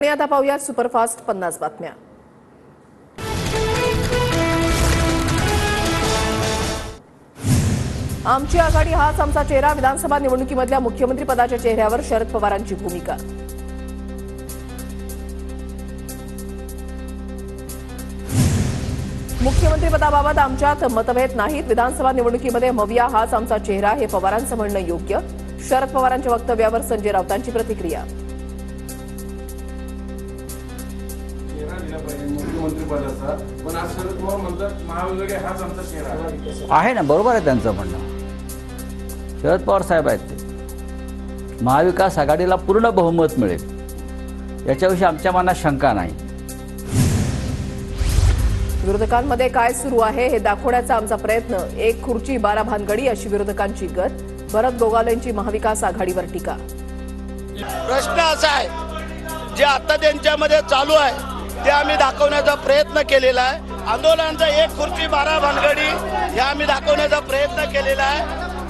आणि आता पाहूया सुपरफास्ट 50 बातम्या। आमची आघाडी हाच आमचा चेहरा, विधानसभा निवडणुकीमधल्या मुख्यमंत्री पदाच्या चेहऱ्यावर शरद पवारांची भूमिका। मुख्यमंत्री पदाबाबत आमच्यात मतभेद नाहीत, विधानसभा निवडणुकीमध्ये मविया हाच आमचा चेहरा हे पवारांचं म्हणणं योग्य। शरद पवारांच्या वक्तव्यावर संजय राऊतांची प्रतिक्रिया। आहे ना, बरोबर आहे त्यांचं म्हणणं। शरद पवार साहेब आहेत ते। महाविकास आघाडीला पूर्ण बहुमत मिळेल याच्याविषयी आमच्या मनात शंका नाही। विरोधकांमध्ये काय सुरू आहे हे दाखवण्याचा आमचा प्रयत्न, एक खुर्ची 12 भानगडी अशी विरोधकांची गत। भरत गोगावलेंची महाविकास आघाडीवर टीका। प्रश्न असा आहे जे आता त्यांच्यामध्ये चालू आहे ते आम्ही दाखवण्याचा प्रयत्न केलेला आहे। आंदोलनाचा एक खुर्ची 12 भानगडी हे आम्ही दाखवण्याचा प्रयत्न केलेला आहे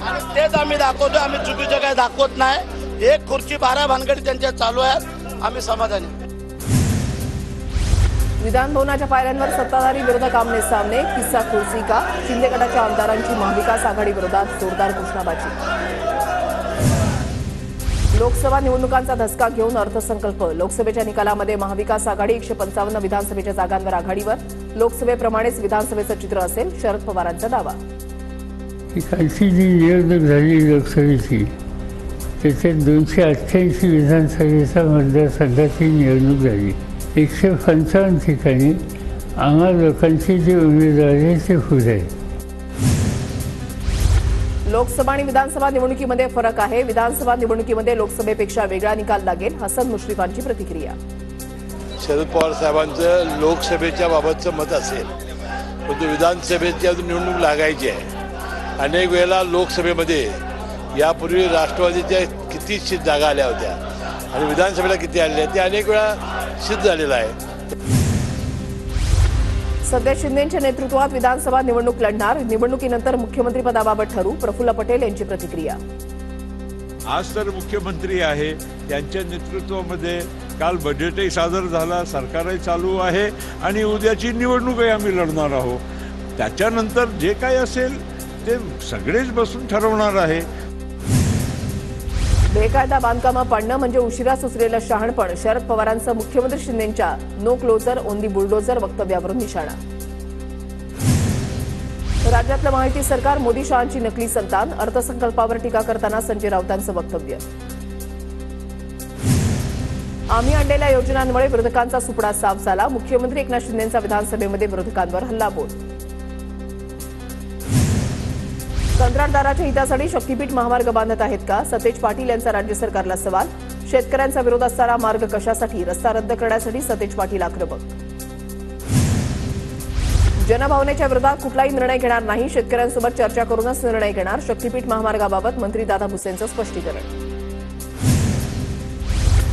आणि तेच आम्ही दाखवतो। आम्ही चुकीचं काय दाखवत नाही। एक खुर्ची 12 भानगडी त्यांच्या चालू आहेत, आम्ही समाधानी। विधान भवनाच्या पायऱ्यांवर सत्ताधारी विरोधक आमने सामने, किस्सा खुर्सी का। शिंदे गटाच्या आमदारांची महाविकास आघाडी विरोधात जोरदार घोषणाबाजी। लोकसभा निवडणुकांचा धसका घेऊन अर्थसंकल्प, लोकसभेच्या निकालामध्ये महाविकास आघाडी 155 विधानसभेच्या जागांवर आघाडीवर, लोकसभेप्रमाणेच विधानसभेचं चित्र असेल, शरद पवारांचा दावा। कालची जी निवडणूक झाली लोकसभेची त्याच्यात 288 विधानसभेच्या मतदारसंघाची निवडणूक झाली। 155 ठिकाणी आम्हा लोकांचे जे उमेदवार आहेत ते खुश आहेत। लोकसभा आणि विधानसभा निवडणुकीमध्ये फरक आहे, विधानसभा निवडणुकीमध्ये लोकसभेपेक्षा वेगळा निकाल लागेल, हसन मुश्रीफांची प्रतिक्रिया। शरद पवार साहेबांचं लोकसभेच्या बाबतचं मत असेल, परंतु विधानसभेची निवडणूक लागायची आहे। अनेक वेळेला लोकसभेमध्ये यापूर्वी राष्ट्रवादीच्या किती जागा आल्या होत्या आणि विधानसभेला किती आलेल्या ते अनेक वेळा सिद्ध झालेलं आहे। सध्या शिंदेच्या नेतृत्वात विधानसभा निवडणूक लढणार, निवडणुकीनंतर मुख्यमंत्री पदाबाबत ठरू, प्रफुल्ल पटेल यांची प्रतिक्रिया। आज तर मुख्यमंत्री आहे, त्यांच्या नेतृत्वामध्ये काल बजेटही सादर झाला, सरकारही चालू आहे आणि उद्याची निवडणूकही आम्ही लढणार आहोत। त्याच्यानंतर जे काही असेल ते सगळेच बसून ठरवणार आहे। बेकायदा बांधकामं पाडणं म्हणजे उशिरा सुचलेलं शहाणपण, शरद पवारांचं मुख्यमंत्री शिंदेंच्या नो क्लोजर ओनली बुलडोजर वक्तव्यावरून निशाणा। राज्यातलं माहिती सरकार मोदी शहांची नकली संतान, अर्थसंकल्पावर टीका करताना संजय राऊतांचं वक्तव्य। आम्ही आणलेल्या योजनांमुळे विरोधकांचा सुपडा साफ झाला, मुख्यमंत्री एकनाथ शिंदेंचा विधानसभेमध्ये विरोधकांवर हल्लाबोल। कंत्राटदाराच्या हितासाठी शक्तीपीठ महामार्ग बांधत आहेत का, सतेज पाटील यांचा राज्य सरकारला सवाल। शेतकऱ्यांचा विरोध असताना मार्ग कशासाठी, रस्ता रद्द करण्यासाठी सतेज पाटील आक्रमक। जनभावनेच्या विरोधात कुठलाही निर्णय घेणार नाही, शेतकऱ्यांसोबत चर्चा करूनच निर्णय घेणार, शक्तीपीठ महामार्गाबाबत मंत्री दादा भुसेंचं स्पष्टीकरण।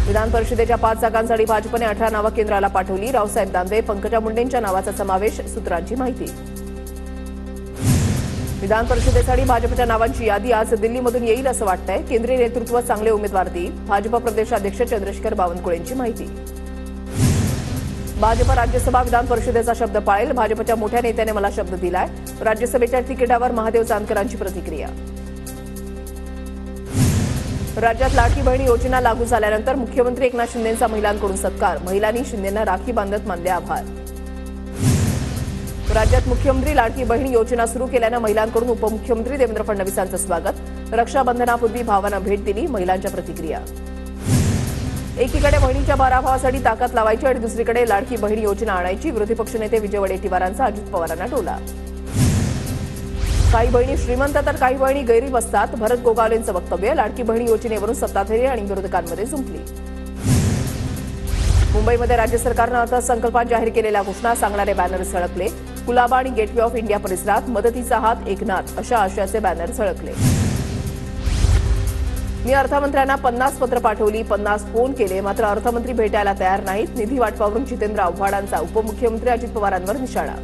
विधान परिषदेच्या 5 जागांसाठी भाजपने 18 नावं केंद्राला पाठवली, रावसाहेब दानवे पंकजा मुंडेंच्या नावाचा समावेश, सूत्रांची माहिती। विधान परिषदेसाठी भाजपच्या नावांची यादी आज दिल्लीमधून येईल असं वाटतंय, केंद्रीय नेतृत्व चांगले उमेदवार देईल, भाजप प्रदेशाध्यक्ष चंद्रशेखर बावनकुळेंची माहिती। भाजप राज्यसभा विधान परिषदेचा शब्द पाळेल, भाजपच्या मोठ्या नेत्याने मला शब्द दिलाय, राज्यसभेच्या तिकिटावर महादेव जानकरांची प्रतिक्रिया। राज्यात लाडकी बहीण योजना लागू झाल्यानंतर मुख्यमंत्री एकनाथ शिंदेंचा महिलांकडून सत्कार, महिलांनी शिंदेंना राखी बांधत मानले आभार। राज्यात मुख्यमंत्री लाडकी बहीण योजना सुरू केल्यानं महिलांकडून उपमुख्यमंत्री देवेंद्र फडणवीसांचं स्वागत, रक्षाबंधनापूर्वी भावांना भेट दिली, महिलांच्या प्रतिक्रिया। एकीकडे बहिणीच्या पराभवासाठी ताकद लावायची आणि दुसरीकडे लाडकी बहीण योजना आणायची, विरोधी पक्षनेते विजय वडेट्टीवारांचा अजित पवारांना टोला। काही बहिणी श्रीमंत तर काही बहिणी गैरीब असतात, भरत गोगावलेंचं वक्तव्य, लाडकी बहीण योजनेवरून सत्ताधारी आणि विरोधकांमध्ये जुंपली। मुंबईमध्ये राज्य सरकारनं अर्थसंकल्पात जाहीर केलेल्या घोषणा सांगणारे बॅनर झळकले, कुलाबा आणि गेटवे ऑफ इंडिया परिसरात मदतीचा हात एकनाथ अशा आशयाचे बॅनर झळकले। मी अर्थमंत्र्यांना 50 पत्र पाठवली, 50 फोन केले, मात्र अर्थमंत्री भेटायला तयार नाहीत, निधी वाटपावरून जितेंद्र आव्हाडांचा उपमुख्यमंत्री अजित पवारांवर निशाणा।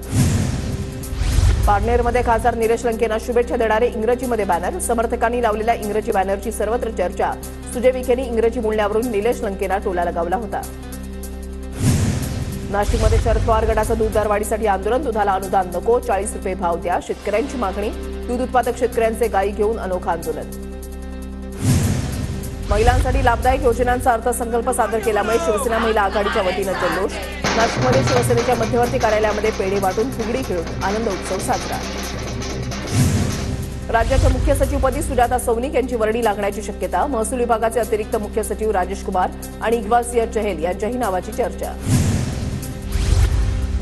पारनेरमध्ये खासदार निलेश लंकेंना शुभेच्छा देणारे इंग्रजीमध्ये बॅनर, समर्थकांनी लावलेल्या इंग्रजी बॅनरची सर्वत्र चर्चा, सुजय विखेंनी इंग्रजी बोलण्यावरून निलेश लंकेंना टोला लगावला होता। नाशिकमध्ये शरद पवार गटाचं दूध दरवाढीसाठी आंदोलन. दुधाला अनुदान नको, 40 रुपये भाव द्या, शेतकऱ्यांची मागणी. दूध उत्पादक शेतकऱ्यांचे गायी घेऊन अनोखं आंदोलन. महिलांसाठी लाभदायक योजनांचा अर्थसंकल्प सादर केल्यामुळे शिवसेना महिला आघाडीच्या वतीनं जल्लोष. नाशिकमध्ये शिवसेनेच्या मध्यवर्ती कार्यालयामध्ये पेढे वाटून फुगडी खेळून आनंद उत्सव साजरा. राज्याच्या मुख्य सचिवपदी सुजाता सौनिक यांची वर्णी लागण्याची शक्यता. महसूल विभागाचे अतिरिक्त मुख्य सचिव राजेश कुमार आणि इक्बाल सिंह चहल यांच्याही नावाची चर्चा.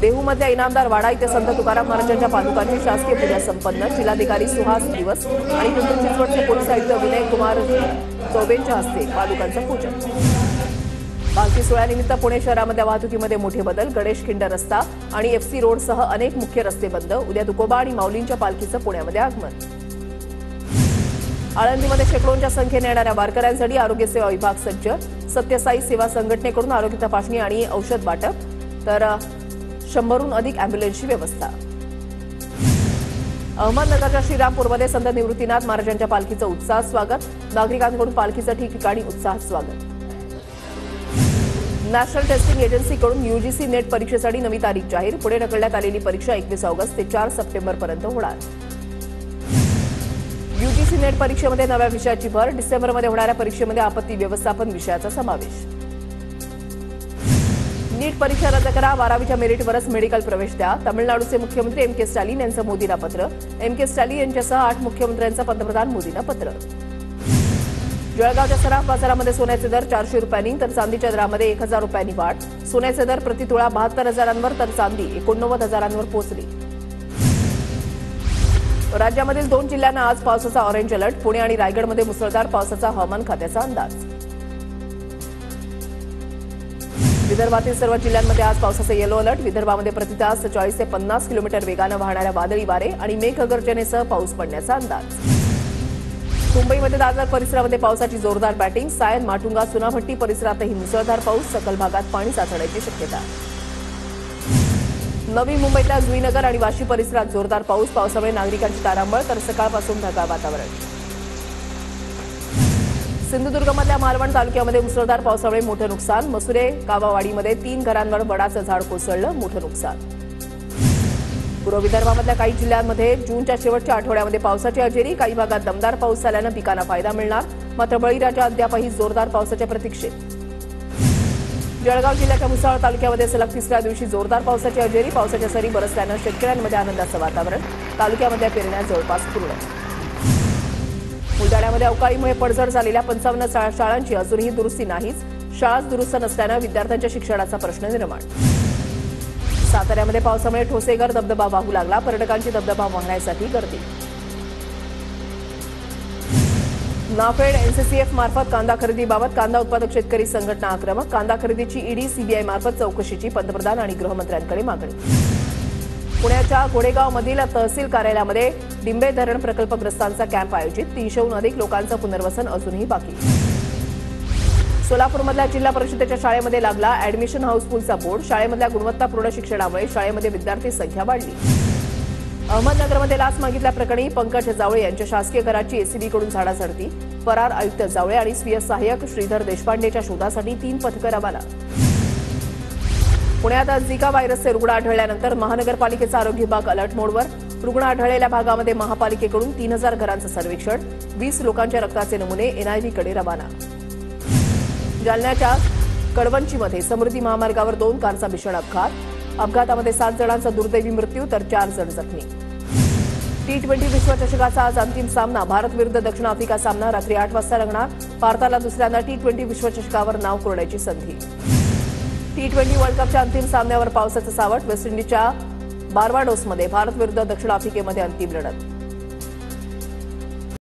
देहूमधल्या इनामदार वाडा इथे संत तुकाराम महाराजांच्या पादुकांची शासकीय पूजा संपन्न. जिल्हाधिकारी सुहास दिवस आणि पिंपरी चिंचवडचे पोलीस आयुक्त विनय कुमार चौबेंच्या हस्ते पादुकांचं पूजन. पालखी सोहळ्यानिमित्त पुणे शहरामधल्या वाहतुकीमध्ये मोठे बदल. गणेश खिंड रस्ता आणि FC रोडसह अनेक मुख्य रस्ते बंद. उद्या तुकोबा आणि माऊलींच्या पालखीचं पुण्यामध्ये आगमन. आळंदीमध्ये शेकडोंच्या संख्येने येणाऱ्या वारकऱ्यांसाठी आरोग्य सेवा विभाग सज्ज. सत्यसाई सेवा संघटनेकडून आरोग्य तपासणी आणि औषध वाटप, तर 100हून अधिक अँब्युलन्सची व्यवस्था. अहमदनगरच्या श्रीरामपूरमध्ये संत निवृत्तीनाथ महाराजांच्या पालखीचं उत्साहात स्वागत. नागरिकांकडून पालखीचं ठिकठिकाणी उत्साहात स्वागत. नॅशनल टेस्टिंग एजन्सीकडून UGC नेट परीक्षेसाठी नवी तारीख जाहीर. पुढे ढकलण्यात आलेली परीक्षा 21 ऑगस्ट ते 4 सप्टेंबरपर्यंत होणार. UGC नेट परीक्षेमध्ये नव्या विषयाची भर. डिसेंबरमध्ये होणाऱ्या परीक्षेमध्ये आपत्ती व्यवस्थापन विषयाचा समावेश. नीट परीक्षा रद्द करा, 12वीच्या मेरिटवरच मेडिकल प्रवेश द्या. तामिळनाडूचे मुख्यमंत्री M.K. स्टॅलिन यांचं मोदींना पत्र. M.K. स्टॅलिन यांच्यासह 8 मुख्यमंत्र्यांचं पंतप्रधान मोदींना पत्र. जळगावच्या सराफ बाजारामध्ये सोन्याचे दर 400 रुपयांनी तर चांदीच्या दरामध्ये 1000 रुपयांनी वाढ. सोन्याचे दर प्रतितोळा 72,000 तर चांदी 89,000 पोहोचली. राज्यामधील 2 जिल्ह्यांना आज पावसाचा ऑरेंज अलर्ट. पुणे आणि रायगडमध्ये मुसळधार पावसाचा हवामान खात्याचा अंदाज. विदर्भातील सर्व जिल्ह्यांमध्ये आज पावसाचा येलो अलर्ट. विदर्भामध्ये प्रतितास 40 ते 50 किलोमीटर वेगानं वाहणाऱ्या वादळी वारे आणि मेघगर्जनेसह पाऊस पडण्याचा अंदाज. मुंबईमध्ये दादर परिसरामध्ये पावसाची जोरदार बॅटिंग. सायन, माटुंगा, चुनाभट्टी परिसरातही मुसळधार पाऊस. सखल भागात पाणी साचण्याची शक्यता. नवी मुंबईतल्या जुईनगर आणि वाशी परिसरात जोरदार पाऊस. पावसामुळे नागरिकांची तारांबळ, तर सकाळपासून ढगाळ वातावरण. सिंधुदुर्गमधल्या मालवण तालुक्यामध्ये मुसळधार पावसामुळे मोठं नुकसान. मसुरे कावावाडीमध्ये 3 घरांवर वडाचं झाड कोसळलं, मोठं नुकसान. पूर्व विदर्भामधल्या काही जिल्ह्यांमध्ये जूनच्या शेवटच्या आठवड्यामध्ये पावसाची हजेरी. काही भागात दमदार पाऊस झाल्यानं पिकांना फायदा मिळणार. मात्र बळीराजा अद्यापही जोरदार पावसाच्या प्रतीक्षेत. जळगाव जिल्ह्याच्या भुसावळ तालुक्यामध्ये सलग 3ऱ्या दिवशी जोरदार पावसाची हजेरी. पावसाच्या सरी बरसल्यानं शेतकऱ्यांमध्ये आनंदाचं वातावरण. तालुक्यामधल्या पेरण्या जवळपास पूर्ण. बुलढाण्यामध्ये अवकाळीमुळे पडझड झालेल्या 55 शाळांची अजूनही दुरुस्ती नाहीच. शाळाच दुरुस्त नसल्यानं विद्यार्थ्यांच्या शिक्षणाचा प्रश्न निर्माण. साताऱ्यामध्ये पावसामुळे ठोसेघर धबधबा वाहू लागला. पर्यटकांची धबधबा वाहण्यासाठी गर्दी. नाफेड NCCF मार्फत कांदा खरेदीबाबत कांदा उत्पादक शेतकरी संघटना आक्रमक. कांदा खरेदीची ED CBI मार्फत चौकशीची पंतप्रधान आणि गृहमंत्र्यांकडे मागणी. पुण्याच्या गोडेगावमधील तहसील कार्यालयामध्ये डिंबे धरण प्रकल्पग्रस्तांचा कॅम्प आयोजित. 300हून अधिक लोकांचं पुनर्वसन अजूनही बाकी. सोलापूरमधल्या जिल्हा परिषदेच्या शाळेमध्ये लागला ऍडमिशन हाऊसफुलचा बोर्ड. शाळेमधल्या गुणवत्तापूर्ण शिक्षणामुळे शाळेमध्ये विद्यार्थी संख्या वाढली. अहमदनगरमध्ये लाच मागितल्याप्रकरणी पंकज जावळे यांच्या शासकीय घराची ACBकडून झाडाझडती. फरार आयुक्त जावळे आणि स्वीय सहाय्यक श्रीधर देशपांडेच्या शोधासाठी 3 पथकं रवाना. पुण्यात झिका व्हायरसचे रुग्ण आढळल्यानंतर महानगरपालिकेचा आरोग्य विभाग अलर्ट मोडवर. रुग्ण आढळलेल्या भागामध्ये महापालिकेकडून 3000 घरांचं सर्वेक्षण. 20 लोकांच्या रक्ताचे नमुने NIVकडे रवाना. जालन्याच्या कडवंचीमध्ये समृद्धी महामार्गावर 2 कारचा भीषण अपघात. अपघातामध्ये 7 जणांचा दुर्दैवी मृत्यू तर 4 जण जखमी. T20 विश्वचषकाचा आज अंतिम सामना. भारत विरुद्ध दक्षिण आफ्रिका सामना रात्री 8 वाजता रंगणार. भारताला दुसऱ्यांदा T20 विश्वचषकावर नाव कोरण्याची संधी. T20 वर्ल्ड कपच्या अंतिम सामन्यावर पावसाचं सावट. वेस्ट इंडिजच्या बार्बाडोसमध्ये भारत विरुद्ध दक्षिण आफ्रिकेमध्ये अंतिम लढत.